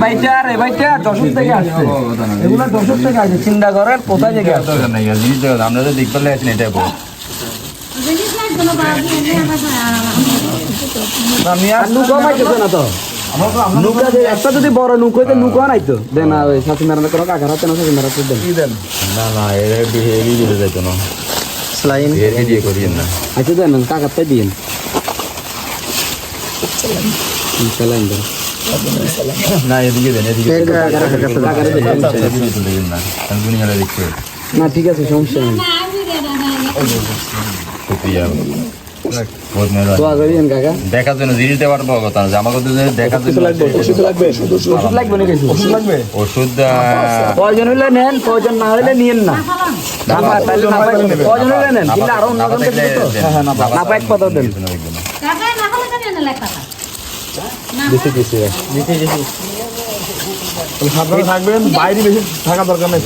ভাইটা রে ভাইটা দশক থেকে আসছে এগুলো দশক থেকে আসছে চিন্তা করেন কোথায় থেকে আসছে দরকার নাই জিনিস দরকার আমরা তো দেখতে পারলে আছেন এটা বল নৌকা একটা যদি বড় নৌকা হইতে নৌকা নাই তো দেন ওই সাথী মেরানো কোনো কাকার হাতে না সাথী মেরাতে দেন না এর বিহেভি দিতে যাইতো না স্লাইন এর দিয়ে করিয়েন না আচ্ছা দেন কাকারটাই দিন স্লাইন দেন না এদিকে দেন এদিকে না আমি দুনিয়া দেখতে না ঠিক আছে সমস্যা নেই শুক্রিয়া বহুত মেহরবানি দোয়া করিয়েন কাকা দেখার জন্য জিনিস দেওয়ার বড় কথা না যে আমাকে তো দেখার জন্য ওষুধ লাগবে নাকি ওষুধ লাগবে ওষুধ প্রয়োজন হলে নেন প্রয়োজন না হলে নিয়েন না প্রয়োজন হলে নেন কিন্তু আরো অন্য না পাইক কথা দেন সাবধানে থাকবেন বাইরে বেশি থাকা দরকার নেই